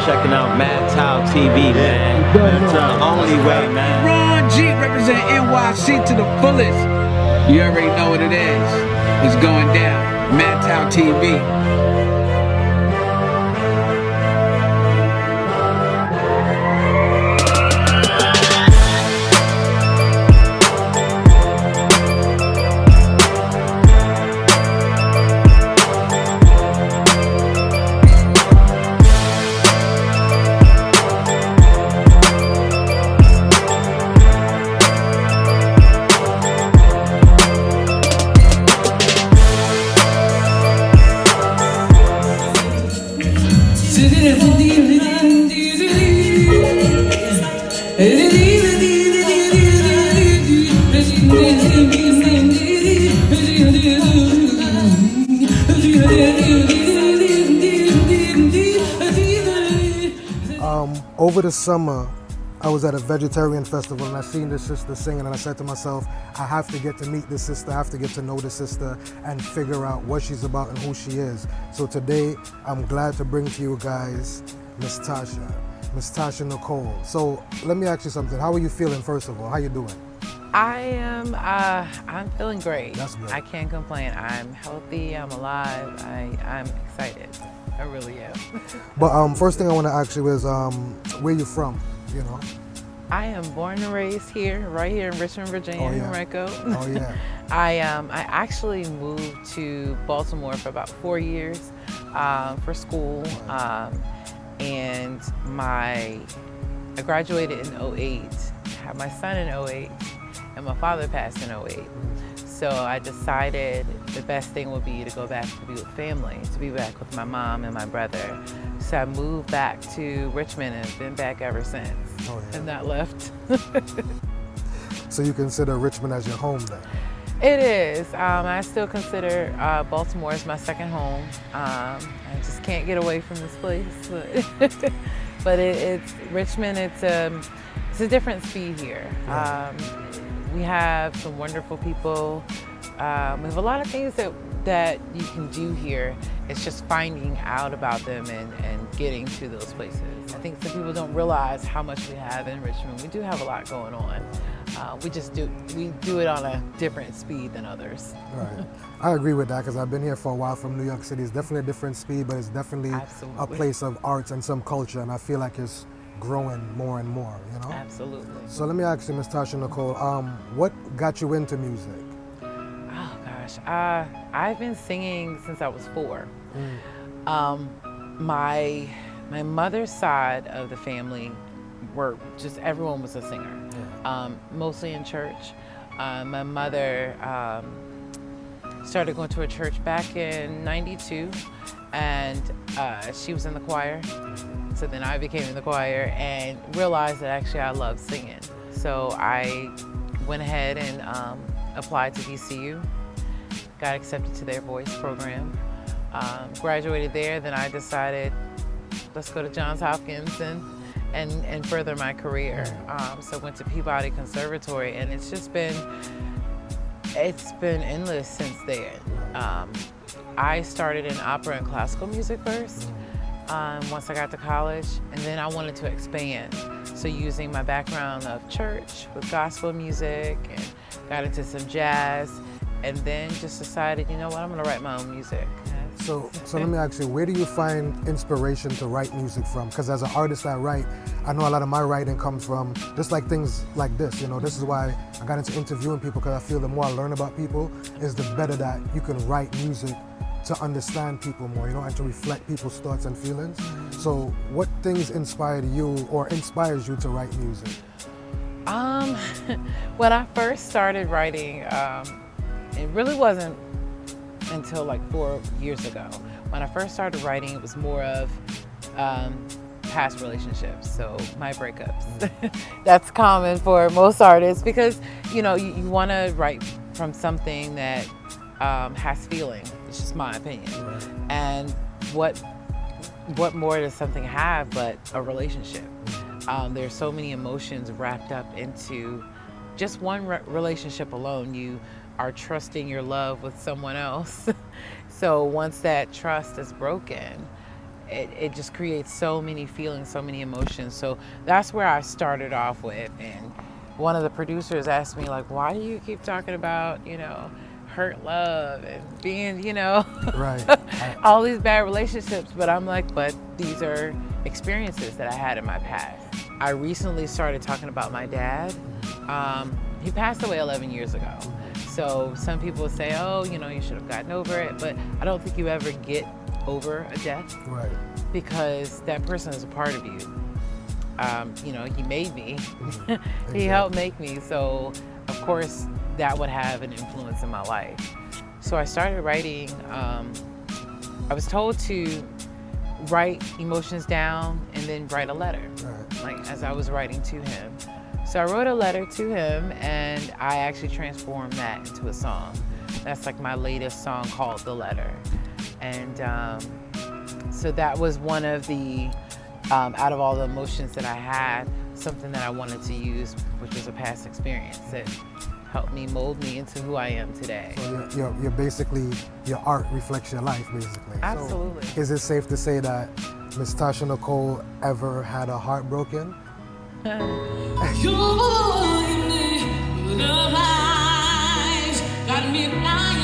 checking out Mad Towel TV, man. That's the only way, man. Ron G represent NYC to the fullest. You already know what it is. It's going down. Mad Towel TV. Over the summer, I was at a vegetarian festival and I seen this sister singing, and I said to myself, I have to get to meet this sister, I have to get to know this sister and figure out what she's about and who she is. So today, I'm glad to bring to you guys Ms Tasha Nicole. So let me ask you something. How are you feeling, first of all? How you doing? I'm feeling great. That's good. I can't complain. I'm healthy, I'm alive, I'm excited. I really am. But first thing I want to ask you is, where you from, you know? I am born and raised here, right here in Richmond, Virginia, Henrico. Oh yeah. I actually moved to Baltimore for about 4 years for school, and I graduated in 08, had my son in 08, and my father passed in 08. So I decided the best thing would be to go back to be with family, to be back with my mom and my brother. So I moved back to Richmond and have been back ever since. Oh, yeah. And not left. So you consider Richmond as your home then? It is. I still consider Baltimore as my second home. I just can't get away from this place. But it's Richmond. It's a different speed here. We have some wonderful people. We have a lot of things that you can do here. It's just finding out about them and getting to those places. I think some people don't realize how much we have in Richmond. We do have a lot going on. We do it on a different speed than others. Right. I agree with that because I've been here for a while from New York City. It's definitely a different speed, but it's definitely a place of arts and some culture, and I feel like it's growing more and more, you know? Absolutely. So let me ask you, Ms. Tasha Nicole, what got you into music? Oh gosh, I've been singing since I was 4. My mother's side of the family everyone was a singer, mostly in church. My mother started going to a church back in '92, and she was in the choir. So then I became in the choir and realized that actually I loved singing. So I went ahead and applied to VCU, got accepted to their voice program, graduated there. Then I decided, let's go to Johns Hopkins and further my career. So went to Peabody Conservatory, and it's been endless since then. I started in opera and classical music first. Once I got to college, and then I wanted to expand. So using my background of church with gospel music, and got into some jazz, and then just decided, you know what, I'm gonna write my own music. So let me ask you, where do you find inspiration to write music from? Because as an artist I write, I know a lot of my writing comes from just like things like this, you know. This is why I got into interviewing people, because I feel the more I learn about people, is the better that you can write music to understand people more, you know, and to reflect people's thoughts and feelings. So what things inspired you or inspires you to write music? When I first started writing, it really wasn't until like 4 years ago. When I first started writing, it was more of past relationships, so my breakups. That's common for most artists because, you know, you want to write from something that has feeling. It's just my opinion. Right. And what more does something have but a relationship? There's so many emotions wrapped up into just one relationship alone. You are trusting your love with someone else. So once that trust is broken, it just creates so many feelings, so many emotions. So that's where I started off with. And one of the producers asked me, like, why do you keep talking about, you know, hurt love and being, you know, Right. all these bad relationships? But I'm like, but these are experiences that I had in my past. I recently started talking about my dad. He passed away 11 years ago. So some people say, oh, you know, you should have gotten over it. But I don't think you ever get over a death. Right. Because that person is a part of you. You know, he made me. Exactly. He helped make me. So, of course, that would have an influence in my life. So I started writing. I was told to write emotions down and then write a letter, Right. like as I was writing to him. So I wrote a letter to him, and I actually transformed that into a song. That's like my latest song called The Letter. And so that was one of the, out of all the emotions that I had, something that I wanted to use, which was a past experience that helped me mold me into who I am today. So you're basically, your art reflects your life, basically. Absolutely. So is it safe to say that Ms. Tasha Nicole ever had a heart broken? Your unique love eyes got me flying.